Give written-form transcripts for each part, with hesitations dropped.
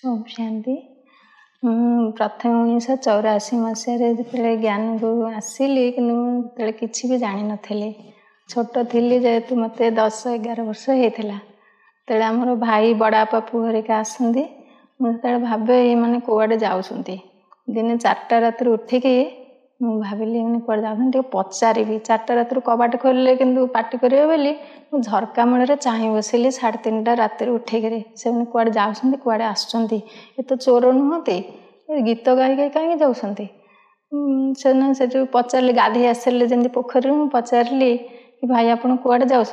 ओम शांति। प्रथम 1984 मसीह जो ज्ञान को आसिली कि किसी भी जान नी छोट थी जेहेतु मत 10-11 वर्ष होता तेरे आमर भाई बड़ापा पुह हरिका आसती मुझे भावे ये मैंने कौड़े जाऊँगी दिने 4टा रात उठिकी भाविली मैंने कौड़े जाऊँ पचारि 4टा रात कबाट खोलिले कि पार्टी करेंगे बोली मुझे झरका मूल चाह बसिली 3:30 रात उठिक से मैंने कौड़े जाऊँ कौड़े आसुँच ये तो चोर नुहति गीत गाई गाई कहीं जाऊँ से जो पचारि गाधे आसले जमी पोखरी पचारि कि भाई आप कौड़े जाऊँ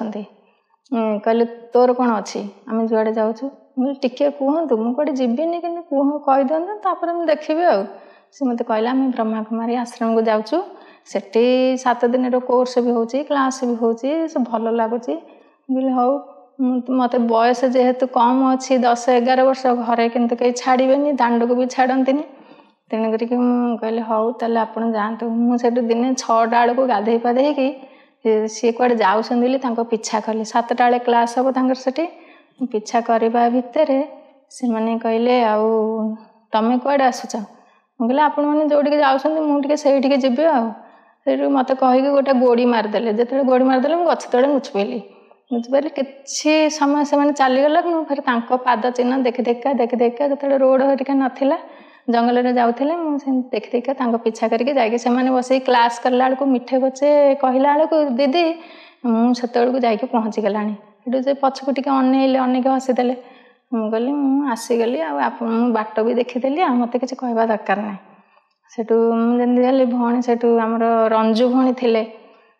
कहले तोर कौन अच्छी आम जुआड़े जाऊँ मुझे टिके कहतु मुझे जीविनी कि कह कहीदिंतर मुझे देखी आ सी मत कहला आम ब्रह्मा कुमारी आश्रम को जाऊँ सेठी 7 दिन कोर्स भी होची क्लास भी होची सब भल लगुच बोले हौ मत बयस जेहेतु कम अच्छी 10-11 वर्ष घरे किंतु कहीं छाड़े दांड को भी छाड़ती तेणुक कहले हौ ताले आप जातु मुझे दिने 6टा बेलू गाधे पाधे सी कड़े जाऊँ पिछा कली 7टा बेले क्लास हम से पिछा करने भितर से मैंने कहले आउ तमें कड़े आसुच मुझे आपण मैंने जोटिके जाऊँ मुझे से जीवी आउ मत कहीकि गोटे गोड़ी मारिदेले जो गोड़ी मारिदेले मुझे गछ तले नुचिपैली कि समय से चलीगला फिर पाद चिन्ह देखी देखा जो रोड हरिका नाला जंगल में जाऊे मुझे देखी देखा पिछा करके जाके बस क्लास करला बेलू मिठे बचे कहला बेलू दीदी मुझे जाके पहुँची गलानी से पछक टे अनेले अनेक हसीदे मुझे कहली आसीगली आप बाट भी देखीदेली मत किसी कहवा दरकार ना सेठू जमी जाली भौणी सेठू आमर रंजू भौणी थिले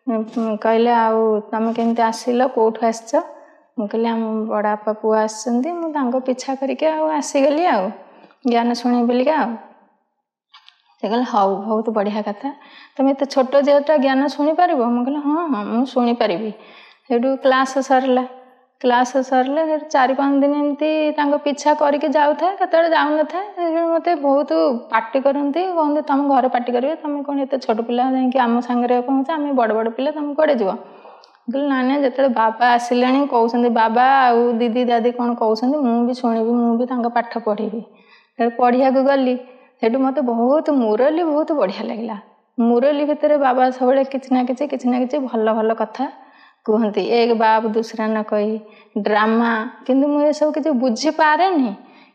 कहले आउ तुम केमती आसिल कौटू आसच मुझे आम बड़ापा पुआ आसछन्ती मु पिछा करके आसीगली आ ज्ञान शुणी बोलिका से कहले हौ बहुत बढ़िया कथा तुम एत छोट झीलटा ज्ञान शुणी पार मुझे हाँ हाँ मुझे शुणी पारि सेठू क्लास सरला क्लास सरले 4-5 दिन एमती पिछा करके जाऊ था कत जाऊ न था मत बहुत पार्टी करती कहते तुम घर पार्टी करेंगे तुम कौन एत छोट पिला जाम सांगे पहुँच आम बड़ बड़ पिला तुम कड़े जीव कहले ना ना जो बाबा आसिले कहते बाबा आउ दीदी दादी कौन कहते मुझे शुणिबी मुझे पाठ पढ़ी पढ़िया गली से मत बहुत मुरली बहुत बढ़िया लगे मुरली भितर बाबा सब किसी ना कि भल भल कथा कहती एक बाप दूसरा न कही ड्रामा किंतु मुझे सब किसी बुझी पारे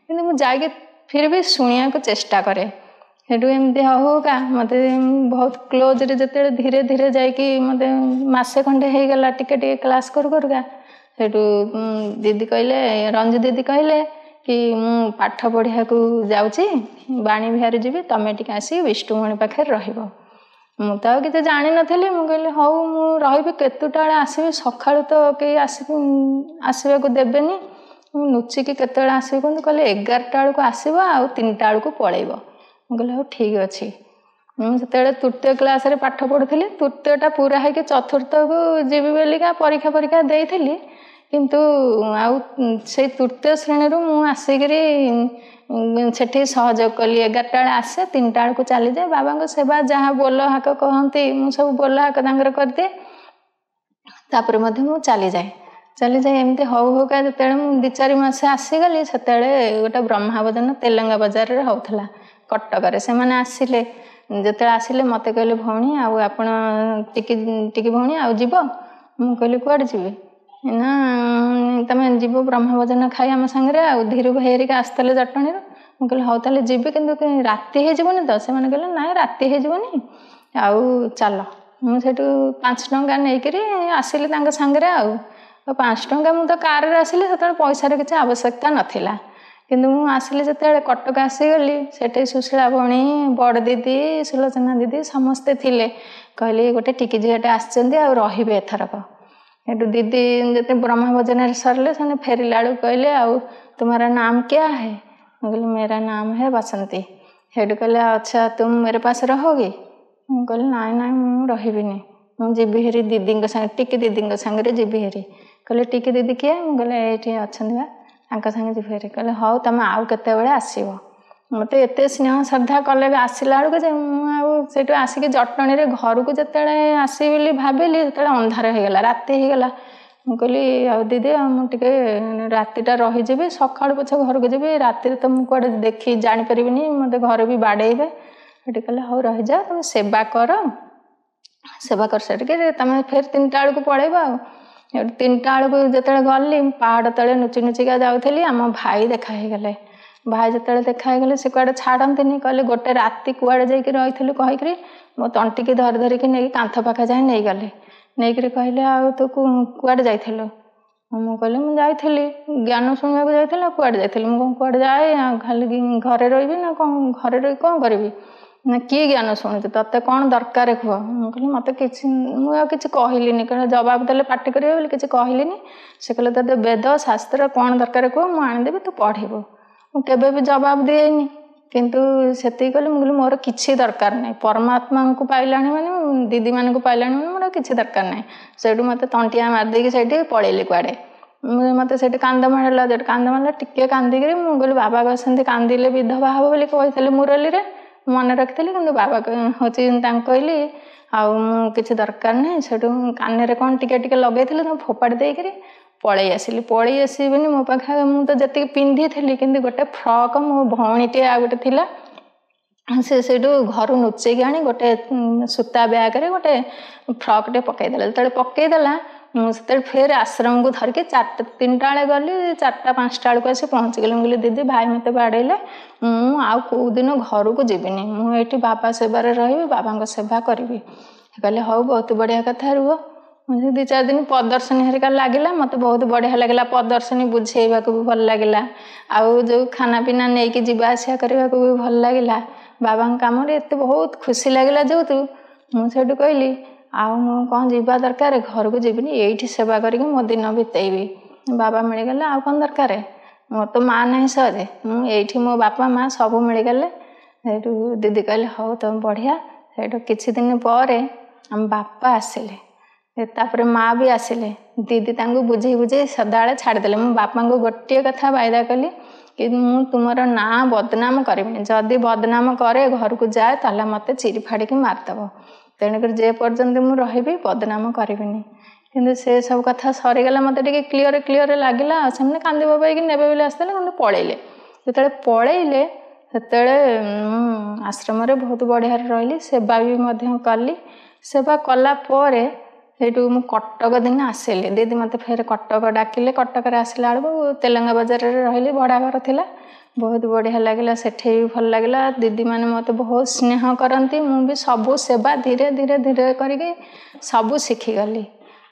कि मुझे फिर भी शुणा को चेष्टा करे सेठू एमती होगा मत बहुत क्लोज जो धीरे धीरे जाकि मत मसे खंडे हो गला टिके क्लास करूगा सेठू दीदी कहले रंजू दीदी कहले कि मु पाठ पढ़िया को जाऊँगी बाणी बिहारी जी तमें टे आसिक विष्णुमणि पाखे रहिबो मु तो किसी जानी नी मुझे हौ मुझे केतुटा आसबि सका तो कई आसवा को देवेनि नुचिकी केत आसबि कहते कहले 11टा बेलू आसब आ 3टा बेलू पलैब मुझे हौ ठीक अच्छे मुझे तृतीय क्लास रे पाठ पढ़ुली तृतीयटा पूरा है कि चतुर्थ को जीवी बोलिका परीक्षा परीक्षा देइथिली किंतु आउ से तृतीय श्रेणी मु आसिकी सेठी सहयोग कली 11टा बेले आसे 3टा बेलू चली जाए बाबा सेवा जहाँ बोल हाक कहती मुझे सब बोल हाक करदे तापर मु चली जाए एमती हौका जो 2-4 मास आसीगली से गोटे ब्रह्मा भजन तेलंगा बजार में होता कटक से मैंने आसिले जो आसिले मत कहले भौणी आपण टिकी भौणी जीव मु कहली कौड़े जी ना तुम जीव ब्रह्म भजन खाई आम सांगे आ धीरू भाई हरिका आसते जटणी मुझे हौ ताले जीवी कि राति होनी तो से कहले ना राति होनी आउ चल मुझे 5 टंका नहीं आसिली सांगे आउ 5 टंका मुझे कार आसिली से पैसार किसी आवश्यकता नाला किंतु मु आसिली जो कटक आसीगली से सुशीला भौणी बड़ दीदी सुलोचना दीदी समस्ते थिले कहले गोटे टिकी झीटे आसछन्ती रे एथरक एटू दीदी जो ब्रह्म भजन सरले से फेरला बेलू कहले आउ तुम्हारा नाम क्या है मैं कहली मेरा नाम है बसंती हेटू कहले अच्छा तुम मेरे पास रहोगी मैं कहली ना ना मुझे रही मुझे हेरी दीदी टिकी दीदी सांगे जीवी हेरी कहले टिकी दीदी किए मुझे ये अच्छा सांगे जीवी हेरी कहले हौ तुम आउ केते बेले आसीबो मत एत स्नेह श्रद्धा कले आसला बेलू से आसिक जटणी घर को जिते आसबी भाविली से अंधार हो गला राति हो गला ମୁଁ କହିଲି ଆଉ ଦିଦି ମୁଁ ଟିକେ ରାତିଟା ରହିଯିବି, ସକାଳୁ ପଛେ ଘରକୁ ଯିବି, ରାତିରେ ତ ମୁଁ କୁଆଡ଼େ ଦେଖି ଜାଣିପାରିବିନି, ମୋତେ ଘରେ ବି ବାଡ଼େଇବେ। ସେଠି କହିଲେ ହଉ ରହିଯାଅ, ତମେ ସେବା କର, ସେବା କରିସାରିକି ତମେ ଫେର 3ଟା ବେଳକୁ ପଳେଇବ। ଆଉ 3ଟା ବେଳକୁ ଯେତେବେଳେ ଗଲି ପାହାଡ଼ ତଳେ ନୁଚି ନୁଚିକା ଯାଉଥିଲି, ଆମ ଭାଇ ଦେଖା ହେଇଗଲେ। ଭାଇ ଯେତେବେଳେ ଦେଖା ହେଇଗଲେ ସେ କୁଆଡ଼େ ଛାଡ଼ନ୍ତିନି, କହିଲେ ଗୋଟେ ରାତି କୁଆଡ଼େ ଯାଇକି ରହିଥିଲୁ କହିକିରି ମୋ ତଣ୍ଟିକି ଧରି ଧରିକି ନେଇକି କାନ୍ଥ ପାଖ ଯାଏ ନେଇଗଲେ। ନେଇକରି କହିଲେ ଆଉ ତୁ କୁଆଡ଼େ ଯାଇଥିଲୁ? ମୁଁ କହିଲି ମୁଁ ଯାଇଥିଲି ଜ୍ଞାନ ଶୁଣିବାକୁ ଯାଇଥିଲି। ଆଉ କୁଆଡ଼େ ଯାଇଥିଲି? ମୁଁ କୁଆଡ଼େ ଯାଏ, ଆଉ ଖାଲି ଘରେ ରହିବି ନା କ'ଣ? ଘରେ ରହି କ'ଣ କରିବି? ନା କି ଜ୍ଞାନ ଶୁଣୁଛୁ, ତତେ କ'ଣ ଦରକାର କୁହ? ମୁଁ କହିଲି ମୋତେ କିଛି, ମୁଁ ଆଉ କିଛି କହିଲିନି, କାରଣ ଜବାବ ଦେଲେ ପାଟି କରିବେ ବୋଲି କିଛି କହିଲିନି। ସେ କହିଲେ ତତେ ବେଦ ଶାସ୍ତ୍ର କ'ଣ ଦରକାର କୁହ, ମୁଁ ଆଣିଦେବି, ତୁ ପଢ଼ିବୁ। ମୁଁ କେବେ ବି ଜବାବ ଦିଏନି, କିନ୍ତୁ ସେତିକି କହିଲି। ମୁଁ କହିଲି ମୋର କିଛି ଦରକାର ନାହିଁ, ପରମାତ୍ମାଙ୍କୁ ପାଇଲାଣି ମାନେ, ଦିଦିମାନଙ୍କୁ ପାଇଲାଣି ମାନେ ମୋର କିଛି ଦରକାର ନାହିଁ। ସେଇଠୁ ମୋତେ ତଣ୍ଟିଆ ମାରିଦେଇକି ସେଇଠି ପଳେଇଲି କୁଆଡ଼େ। ମୋତେ ସେଇଠି କାନ୍ଦ ମାଡ଼ିଲା, ଯେଠି କାନ୍ଦ ମାରିଲା ଟିକେ କାନ୍ଦିକିରି ମୁଁ କହିଲି ବାବା ସେମିତି କାନ୍ଦିଲେ ବିଧବା ହେବ ବୋଲି କହିଥିଲେ ମୁରଲୀରେ, ମନେ ରଖିଥିଲି। କିନ୍ତୁ ବାବା ହେଉଛି ତାଙ୍କୁ କହିଲି ଆଉ ମୁଁ କିଛି ଦରକାର ନାହିଁ। ସେଠୁ କାନରେ କ'ଣ ଟିକେ ଟିକେ ଲଗେଇଥିଲି, ତାକୁ ଫୋପାଡ଼ି ଦେଇକିରି ପଳେଇ ଆସିଲି। ପଳେଇ ଆସିବିନି, ମୋ ପାଖରେ ମୁଁ ତ ଯେତିକି ପିନ୍ଧିଥିଲି, କିନ୍ତୁ ଗୋଟେ ଫ୍ରକ୍ ମୋ ଭଉଣୀଟିଏ ଆଉ ଗୋଟେ ଥିଲା, ସେ ସେଇଠୁ ଘରୁ ନୁଚେଇକି ଆଣି ଗୋଟେ ସୂତା ବ୍ୟାଗରେ ଗୋଟେ ଫ୍ରକ୍ଟେ ପକାଇଦେଲା। ଯେତେବେଳେ ପକାଇଦେଲା ମୁଁ ସେତେବେଳେ ଫେର ଆଶ୍ରମକୁ ଧରିକି 3ଟା ବେଳେ ଗଲି, 4ଟା 5ଟା ବେଳକୁ ଆସି ପହଞ୍ଚିଗଲି। ମୁଁ କହିଲି ଦିଦି ଭାଇ ମୋତେ ବାଡ଼େଇଲେ, ମୁଁ ଆଉ କେଉଁଦିନ ଘରକୁ ଯିବିନି, ମୁଁ ଏଇଠି ବାବା ସେବାରେ ରହିବି, ବାବାଙ୍କ ସେବା କରିବି। କହିଲେ ହଉ ବହୁତ ବଢ଼ିଆ କଥା, ରୁହ। 2-4 ଦିନ ପ୍ରଦର୍ଶନୀ ହେରିକା ଲାଗିଲା, ମୋତେ ବହୁତ ବଢ଼ିଆ ଲାଗିଲା। ପ୍ରଦର୍ଶନୀ ବୁଝେଇବାକୁ ବି ଭଲ ଲାଗିଲା, ଆଉ ଯେଉଁ ଖାନା ପିନା ନେଇକି ଯିବା ଆସିବା କରିବାକୁ ବି ଭଲ ଲାଗିଲା। ବାବାଙ୍କ କାମରେ ଏତେ ବହୁତ ଖୁସି ଲାଗିଲା ଯେହେତୁ ମୁଁ ସେଇଠୁ କହିଲି ଆଉ ମୁଁ କ'ଣ ଯିବା ଦରକାର, ଘରକୁ ଯିବିନି, ଏଇଠି ସେବା କରିକି ମୋ ଦିନ ବିତେଇବି। ବାବା ମିଳିଗଲେ, ଆଉ କ'ଣ ଦରକାର, ମୋର ତ ମା ନାହିଁ ସହଜେ, ମୁଁ ଏଇଠି ମୋ ବାପା ମା ସବୁ ମିଳିଗଲେ। ସେଇଠୁ ଦିଦି କହିଲେ ହଉ ତମେ ବଢ଼ିଆ। ସେଇଠୁ କିଛି ଦିନ ପରେ ଆମ ବାପା ଆସିଲେ, ତାପରେ ମା ବି ଆସିଲେ। ଦିଦି ତାଙ୍କୁ ବୁଝେଇ ବୁଝେଇ ସଦାବେଳେ ଛାଡ଼ିଦେଲେ। ମୁଁ ବାପାଙ୍କୁ ଗୋଟିଏ କଥା ବାଇଦା କଲି କି ମୁଁ ତୁମର ନାଁ ବଦନାମ କରିବିନି, ଯଦି ବଦନାମ କରେ ଘରକୁ ଯାଏ ତାହେଲେ ମୋତେ ଚିରି ଫାଡ଼ିକି ମାରିଦେବ, ତେଣୁକରି ଯେ ପର୍ଯ୍ୟନ୍ତ ମୁଁ ରହିବି ବଦନାମ କରିବିନି। କିନ୍ତୁ ସେ ସବୁ କଥା ସରିଗଲା, ମୋତେ ଟିକେ କ୍ଲିଅର ଲାଗିଲା। ସେମାନେ କାନ୍ଦି ବୋବାଇକି ନେବେ ବୋଲି ଆସିଥିଲେ, କିନ୍ତୁ ପଳେଇଲେ। ଯେତେବେଳେ ପଳେଇଲେ ସେତେବେଳେ ମୁଁ ଆଶ୍ରମରେ ବହୁତ ବଢ଼ିଆରେ ରହିଲି, ସେବା ବି ମଧ୍ୟ କଲି। ସେବା କଲା ପରେ ସେଇଠୁ ମୁଁ କଟକ ଦିନ ଆସିଲି। ଦିଦି ମୋତେ ଫେର କଟକ ଡାକିଲେ। କଟକରେ ଆସିଲା ବେଳକୁ ତେଲେଙ୍ଗା ବଜାରରେ ରହିଲି, ଭଡ଼ା ଘର ଥିଲା। ବହୁତ ବଢ଼ିଆ ଲାଗିଲା, ସେଠି ବି ଭଲ ଲାଗିଲା। ଦିଦିମାନେ ମୋତେ ବହୁତ ସ୍ନେହ କରନ୍ତି। ମୁଁ ବି ସବୁ ସେବା ଧୀରେ ଧୀରେ ଧୀରେ କରିକି ସବୁ ଶିଖିଗଲି।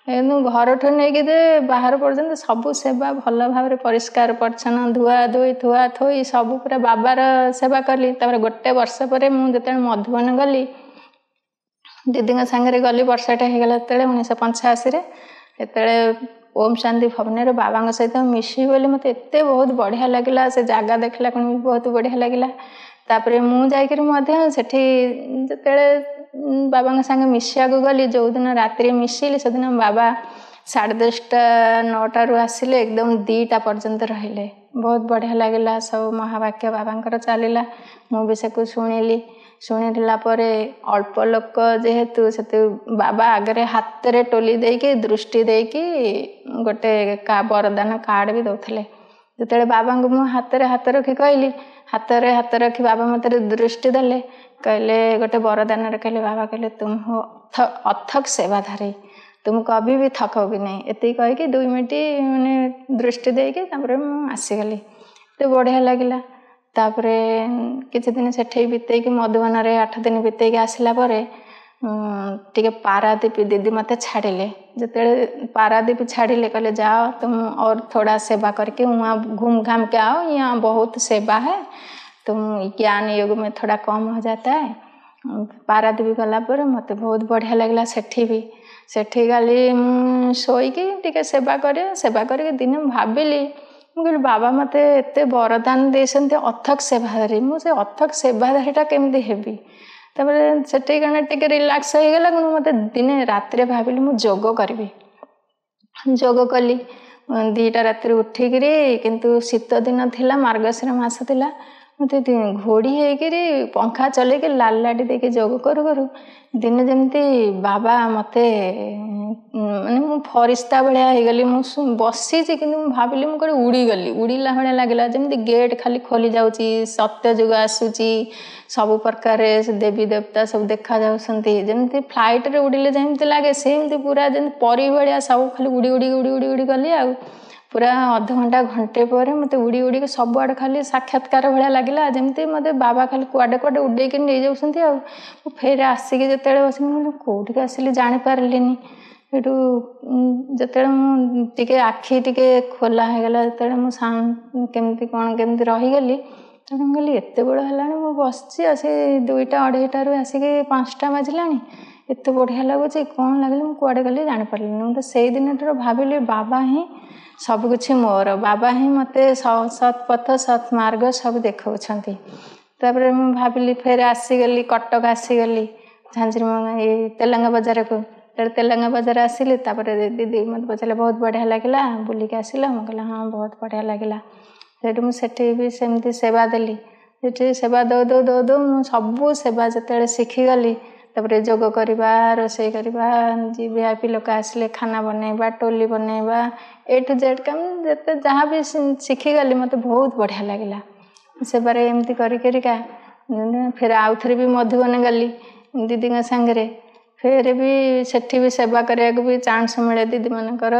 କିନ୍ତୁ ଘରଠୁ ନେଇକି ଯେ ବାହାର ପର୍ଯ୍ୟନ୍ତ ସବୁ ସେବା ଭଲ ଭାବରେ ପରିଷ୍କାର ପରିଚ୍ଛନ୍ନ, ଧୁଆ ଧୋଇ ଥୁଆ ଥୋଇ ସବୁ ପୁରା ବାବାର ସେବା କଲି। ତାପରେ 1 ବର୍ଷ ପରେ ମୁଁ ଯେତେବେଳେ ମଧୁବନ ଗଲି, ଦିଦିଙ୍କ ସାଙ୍ଗରେ ଗଲି, ବର୍ଷାଟା ହେଇଗଲା ଯେତେବେଳେ 1985ରେ, ସେତେବେଳେ ଓମ୍ ଶାନ୍ତି ଭବନରେ ବାବାଙ୍କ ସହିତ ମିଶିବି ବୋଲି ମୋତେ ଏତେ ବହୁତ ବଢ଼ିଆ ଲାଗିଲା। ସେ ଜାଗା ଦେଖିଲା କ'ଣ ବି ବହୁତ ବଢ଼ିଆ ଲାଗିଲା। ତାପରେ ମୁଁ ଯାଇକରି ମଧ୍ୟ ସେଠି ଯେତେବେଳେ ବାବାଙ୍କ ସାଙ୍ଗେ ମିଶିବାକୁ ଗଲି, ଯେଉଁଦିନ ରାତିରେ ମିଶିଲି ସେଦିନ ବାବା 10:30 9ଟାରୁ ଆସିଲେ, ଏକଦମ 2ଟା ପର୍ଯ୍ୟନ୍ତ ରହିଲେ। ବହୁତ ବଢ଼ିଆ ଲାଗିଲା। ସବୁ ମହାବାକ୍ୟ ବାବାଙ୍କର ଚାଲିଲା, ମୁଁ ବି ସେକୁ ଶୁଣିଲି। ଶୁଣିଲା ପରେ ଅଳ୍ପ ଲୋକ ଯେହେତୁ ସେତେ ବାବା ଆଗରେ ହାତରେ ଟୋଲି ଦେଇକି ଦୃଷ୍ଟି ଦେଇକି ଗୋଟେ ବରଦାନ କାର୍ଡ଼ ବି ଦେଉଥିଲେ। ଯେତେବେଳେ ବାବାଙ୍କୁ ମୁଁ ହାତରେ ହାତ ରଖି କହିଲି, ହାତରେ ହାତ ରଖି ବାବା ମୋତେ ଦୃଷ୍ଟି ଦେଲେ, କହିଲେ ଗୋଟେ ବରଦାନରେ କହିଲେ, ବାବା କହିଲେ ତୁମ ହୋ ଅଥକ ସେବାଧାରୀ, ତୁମ କବି ବି ଥକବି ନାହିଁ। ଏତିକି କହିକି 2 ମିନିଟ୍ ମାନେ ଦୃଷ୍ଟି ଦେଇକି ତାପରେ ମୁଁ ଆସିଗଲି। ଏତେ ବଢ଼ିଆ ଲାଗିଲା। ତାପରେ କିଛି ଦିନ ସେଠି ବିତେଇକି ମଧୁବନରେ 8 ଦିନ ବିତେଇକି ଆସିଲା ପରେ ଟିକେ ପାରାଦୀପ ଦିଦି ମୋତେ ଛାଡ଼ିଲେ। ଯେତେବେଳେ पारादीप छाड़िले, कहले जाओ तुम और थोड़ा सेवा करके वहाँ घूम घाम के आओ, यहाँ बहुत सेवा है, तुम ज्ञान योग में थोड़ा कम हो जाता है। पारादीप गला पर मत बहुत बढ़िया लगला। सेठी गली शोईकी टिके सेवा कर दिन भाविली, मुझे बाबा मत एत वरदान देते अथक सेवाधारी, मुझे अथक सेवाधारीटा केमती हेबी। तापर सेठी कण टिके रिलैक्स हो गला। मत दिने रात भाविली मु जोग करी, जोग कली 2टा राति उठिकी, किंतु शीत दिन थिला, मार्गशीर मास थिला, मत घोड़ी होकर पंखा चलैक लाटी देके जोग करू करू दिन जमती बाबा मत माने मु फरिस्ता भाया हो गली बसी कि भाविली मुझे उड़ीगली उड़ीला भाया लगे जमी गेट खाली खोली जाऊँगी सत्य जुग आसूची सब प्रकार देवी देवता सब देखा जमी फ्लाइट रे उड़िले जमी लगे सेमती पूरा जमी परी भाया सब खाली उड़ी उड़ी उड़ी उड़ी उड़ी गली आ पूरा अध घंटा घंटे पर मत उड़ी उड़ी सबुआड़े खाली साक्षात्कार भाया लगे जमी मत बाबा खाली कुआडे कुआडे उड़ेक नहीं जाऊँ फेर आसिक जिते बस कौटिक आसिली जापारे एटू जिते मुझे आखि टे खोला होगला जो मुझे केमती कौन केमती रहीगली तो कहली एत बेड़ है बसी आसी 2टा 2:30 आसिक 5टा बाजिला एत बढ़िया लगुच कौन लगे मुझे कुआडे गली जापारे मुझे से दिन ठार भाविली बाबा ही सबकिछ मोर बाबा ही मत सत् पथ सत् मार्ग सब देखा तापर मुझे भाविली फेर आसीगली कटक आसीगली झांझरी तेलंगा बजार को तेलंगा बजार आसिली दीदी मत पचारे बहुत बढ़िया लगे बुलिक आसिल मुझे कहला हाँ बहुत बढ़िया लगे से भी सेमती सेवा देली से सेवा दो दो दो दो मु सबू सेवा जिते शिखीगली तापर जोग करवा रोसई करवा जी वीआईपी लोक आसिले खाना बनैबा टोली बनैबा ए टू जेड काम जिते जहाँ भी शिखीगली मत बहुत बढ़िया लगे सेबार एमती करिका फिर आउ थे भी मधुबन गली दीदी सांगे फिर भी सेठी भी सेवा करने को भी चांस मिले दीदी मानकर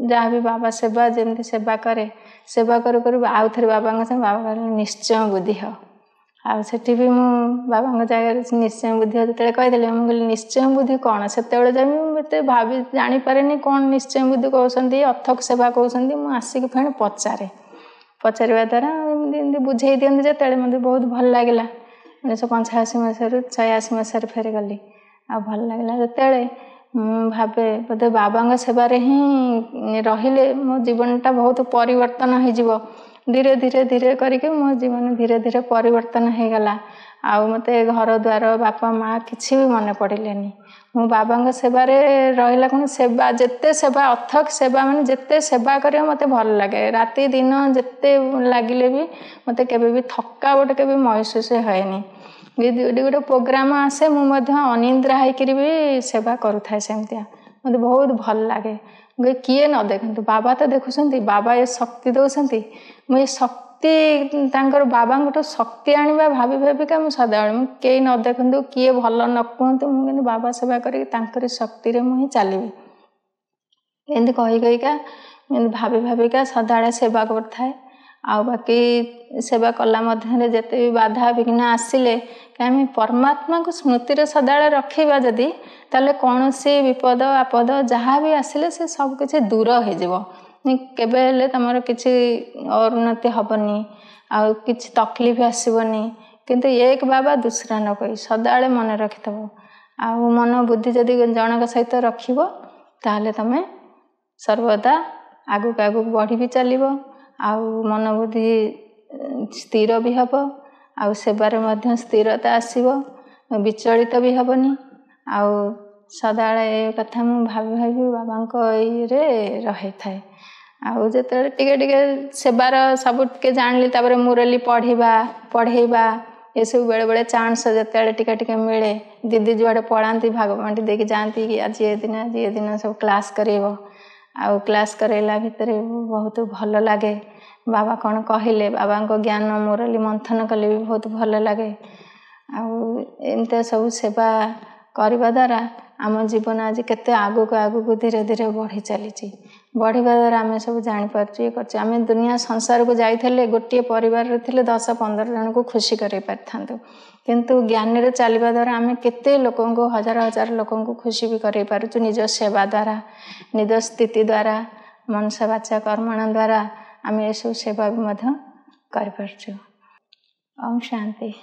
जहाँ भी बाबा सेवा जमी सेवा करे सेवा करू करू आउ थे बाबा बाबा निश्चय बुद्धि हो आठी भी मु बाबा जगह निश्चय बुद्धि हो जो कहीदेली मुझे निश्चय बुद्धि कौन से मुझे भाभी जापारे कौन निश्चय बुद्धि कहते अथक सेवा कहते मुझे आसिक फेण पचार द्वारा एमती बुझे दिखती जो मत बहुत भल लगे 1985 मसीह 86 मसीह फेर गली आ भल लगे जो भावे बोधे बाबा सेवार ही रहिले मो जीवनटा बहुत परिवर्तन हो धीरे धीरे धीरे करके मो जीवन धीरे धीरे परिवर्तन हो गला आउ मते घर द्वार बापा माँ किसी भी मन पड़ेनि मो बाबा सेवार रहा कौन सेवा जिते सेवा अथक सेवा माने जिते सेवा कर मत भल लगे राति दिन जिते लगिले भी मत के थकावट के महसूस होनी गोटे प्रोग्राम आसे मुझे अनिद्रा होकर भी सेवा करूए सेमतिया मत बहुत भल लगे किए न देखते बाबा तो देखुं बाबा ये शक्ति दौरान मुझे शक्ति बाबा शक्ति आने भाभी भाविका मुझे सदाबले कई न देखु किए भल न कहतु मुझे बाबा सेवा कर शक्ति मुझे चलि एमती कहीका भाभी भाविका सदाबले सेवा करए आ बाकी सेवा कला मध्य जिते भी बाधा विघ्न आसिले आम परमात्मा को स्मृति सदाबले रखा जदि ताले कौन सी विपद आपद जहाँ भी आसिले से सब किसी दूर हो केबे तुम किसी अवनति हेनी आ कि तकलीफ आसबनी किंतु एक बाबा दूसरा न कही सदाबले मन रखिथब आ मन बुद्धि जदि जनक सहित रखिब ताले तमें सर्वदा आगुक आगुक बढ़ी भी चलो आउ मन बुद्धि स्थिर भी हम आउ सेवार मध्य स्थिरता आसब विचलित भी हेनी आउ सदाबले ए कथा मु भाभी भाभी बाबा ये रही थाए आउ जो टिके टिके सेवार सब टे जानी तापर मुरली पढ़ेबा ये सब बेले बेले चांस जिते टिके टिके मिले दीदी जुआड़े पढ़ाती भाग बांटी देके जाती कि आज ये दिन सब क्लास करेब आउ क्लास करेला भितर बहुत भल लगे बाबा कौन कहले बाबा को ज्ञान मुरली मंथन कले भी बहुत भल लगे आमती सब सेवा करने द्वारा आम जीवन आज केते आगुक आगुक धीरे धीरे बढ़ी चली बढ़िया द्वारा आम सब जापारे ये कर दुनिया संसार को जाइए गोटे परिवार थे 10-15 जन को खुशी कर पारिथां किंतु ज्ञान रे चलवा द्वारा आम केते लोक हजार हजार लोक खुशी भी कर पारुचु निज सेवा द्वारा निज स्थिति द्वारा मनसा वाचा कर्मण द्वारा आम ये सब सेवा भी कर पारुचु। ओम शांति।